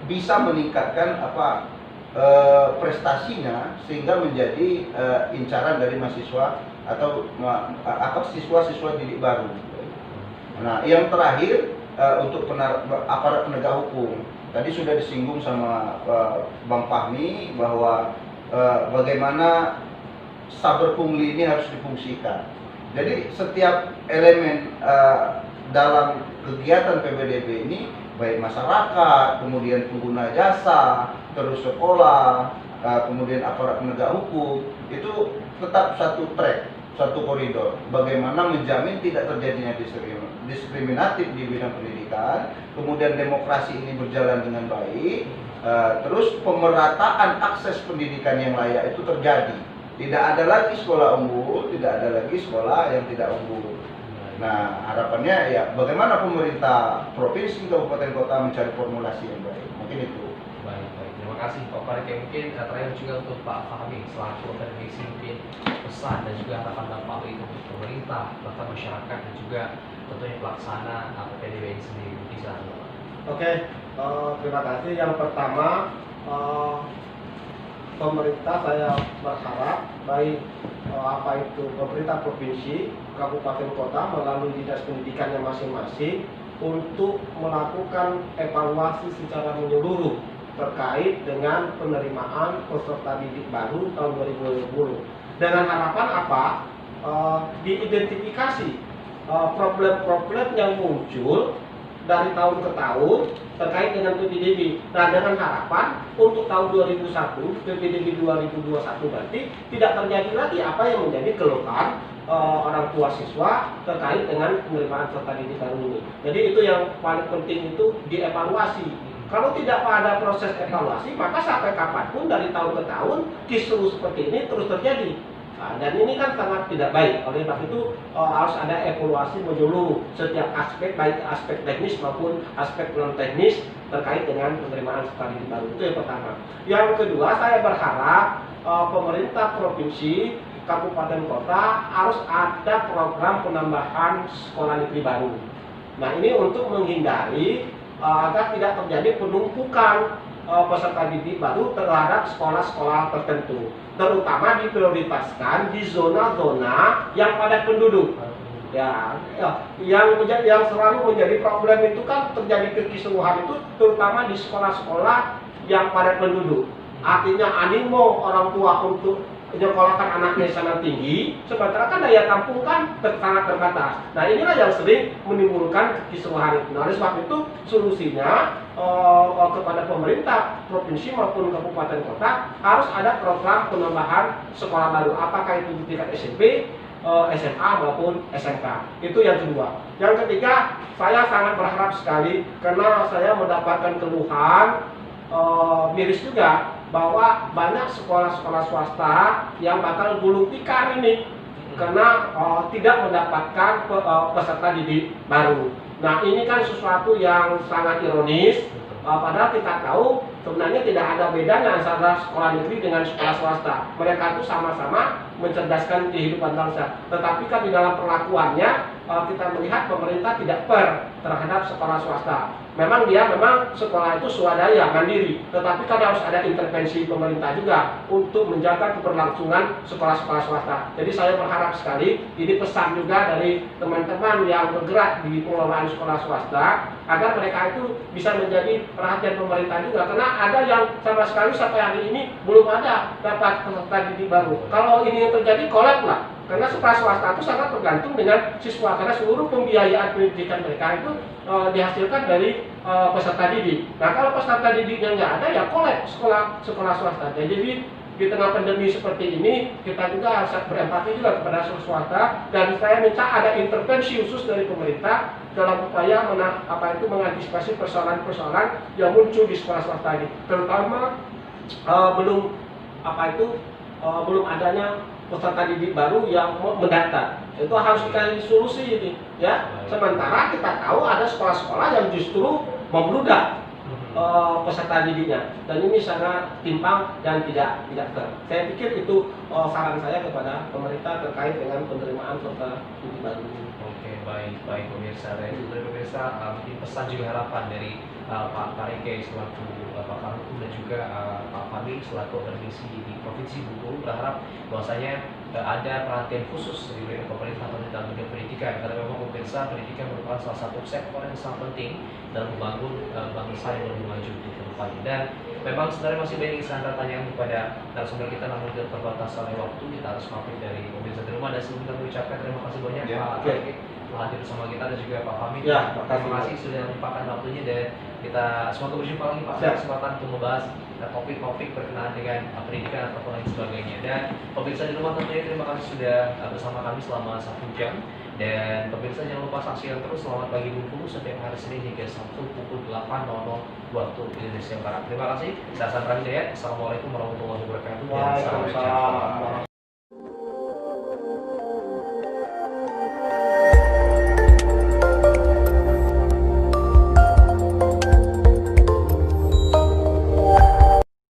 bisa meningkatkan prestasinya sehingga menjadi incaran dari mahasiswa atau siswa-siswa didik baru. Nah, yang terakhir untuk aparat penegak hukum, tadi sudah disinggung sama Bang Fahmi bahwa bagaimana saber pungli ini harus difungsikan. Jadi setiap elemen dalam kegiatan PPDB ini, baik masyarakat, kemudian pengguna jasa, terus sekolah, kemudian aparat penegak hukum, itu tetap satu track, satu koridor. Bagaimana menjamin tidak terjadinya diskriminatif di bidang pendidikan, kemudian demokrasi ini berjalan dengan baik, terus pemerataan akses pendidikan yang layak itu terjadi. Tidak ada lagi sekolah unggul, tidak ada lagi sekolah yang tidak unggul. Nah, harapannya ya bagaimana pemerintah provinsi, kabupaten, kota mencari formulasi yang baik. Mungkin itu. Baik. Terima kasih Pak Reke. Mungkin terakhir juga untuk Pak Fahmi selaku akademisi, mungkin pesan dan juga harapan Bapak itu untuk pemerintah, bahkan masyarakat dan juga tentunya pelaksana PPDB ini sendiri. Bisa. Oke, terima kasih. Yang pertama, pemerintah saya berharap baik apa itu pemerintah provinsi, kabupaten, kota melalui dinas pendidikannya masing-masing untuk melakukan evaluasi secara menyeluruh terkait dengan penerimaan peserta didik baru tahun 2020. Dengan harapan apa? Diidentifikasi problem-problem yang muncul dari tahun ke tahun terkait dengan PPDB. Nah, dengan harapan untuk tahun 2001, PPDB 2021 berarti tidak terjadi lagi apa yang menjadi keluhan orang tua siswa terkait dengan penerimaan peserta didik baru ini. Jadi itu yang paling penting itu dievaluasi. Kalau tidak ada proses evaluasi, maka sampai kapanpun dari tahun ke tahun kisruh seperti ini terus terjadi. Nah, dan ini kan sangat tidak baik. Oleh sebab itu harus ada evaluasi menyeluruh setiap aspek, baik aspek teknis maupun aspek non teknis terkait dengan penerimaan peserta didik baru. Itu yang pertama. Yang kedua, saya berharap pemerintah provinsi, kabupaten, kota harus ada program penambahan sekolah negeri baru. Nah, ini untuk menghindari agar tidak terjadi penumpukan peserta didik baru terhadap sekolah-sekolah tertentu, terutama diprioritaskan di zona-zona yang padat penduduk. Yang selalu menjadi problem itu kan terjadi kekisruhan itu terutama di sekolah-sekolah yang padat penduduk. Artinya animo orang tua untuk menyekolahkan anaknya sangat tinggi, sementara kan daya tampung kan sangat terbatas. Nah, inilah yang sering menimbulkan kekisruhan itu. Nah, oleh sebab itu solusinya kepada pemerintah provinsi maupun kabupaten kota harus ada program penambahan sekolah baru, apakah itu di tingkat SMP, SMA maupun SMK. Itu yang kedua. Yang ketiga, saya sangat berharap sekali karena saya mendapatkan keluhan miris juga bahwa banyak sekolah-sekolah swasta yang bakal gulung tikar ini karena tidak mendapatkan peserta didik baru. Nah, ini kan sesuatu yang sangat ironis, padahal kita tahu sebenarnya tidak ada bedanya antara sekolah negeri dengan sekolah swasta. Mereka itu sama-sama mencerdaskan kehidupan bangsa. Tetapi kan di dalam perlakuannya kita melihat pemerintah tidak fair terhadap sekolah swasta. Memang sekolah itu swadaya, mandiri, tetapi kan harus ada intervensi pemerintah juga untuk menjaga keberlangsungan sekolah-sekolah swasta. Jadi saya berharap sekali, ini pesan juga dari teman-teman yang bergerak di pengelolaan sekolah swasta, agar mereka itu bisa menjadi perhatian pemerintah juga. Karena ada yang sama sekali sampai hari ini belum ada dapat peserta didik baru. Kalau ini yang terjadi, kolab lah. Karena sekolah swasta itu sangat tergantung dengan siswa, karena seluruh pembiayaan pendidikan mereka itu dihasilkan dari peserta didik. Nah, kalau peserta didiknya nggak ada, ya kolab sekolah swasta. Jadi di tengah pandemi seperti ini, kita juga harus berempati juga kepada swasta, dan saya minta ada intervensi khusus dari pemerintah dalam upaya mengantisipasi persoalan-persoalan yang muncul di sekolah swasta ini, terutama belum adanya peserta didik baru yang mendaftar. Itu harus dicari solusi ini, ya. Sementara kita tahu ada sekolah-sekolah yang justru membludak peserta didiknya, dan ini sangat timpang dan tidak fair. Saya pikir itu saran saya kepada pemerintah terkait dengan penerimaan peserta didik baru. Oke, baik pemirsa. Dan dari pemirsa, mungkin pesan juga harapan dari Pak Parike selaku pakar hukum dan juga Pak Fahmi selaku akademisi di Provinsi Bengkulu berharap bahwasanya ada perhatian khusus dari pemerintah dalam bidang pendidikan, karena memang pemirsa, pendidikan merupakan salah satu sektor yang sangat penting dalam membangun bangsa yang lebih maju di depan. Dan memang sebenarnya masih banyak yang saya tanyakan kepada narasumber kita, namun terbatas oleh waktu, kita harus pamit dari pemirsa di rumah. Dan sebelum kita mengucapkan terima kasih banyak Pak Parike telah hadir bersama kita, dan juga Pak Fahmi. Terima kasih sudah menyempatkan waktunya, dan kita semoga berjumpa lagi Pak, kesempatan untuk membahas topik-topik berkenaan dengan pendidikan ataupun lain sebagainya. Dan pemirsa di rumah tentunya terima kasih sudah bersama kami selama 1 jam. Dan pemirsa jangan lupa saksikan terus Selamat Pagi Bengkulu setiap hari Senin hingga Sabtu pukul 8.00 waktu Indonesia Barat. Terima kasih. Saya Sandra Hidayat. Assalamualaikum warahmatullahi wabarakatuh. Waalaikumsalam.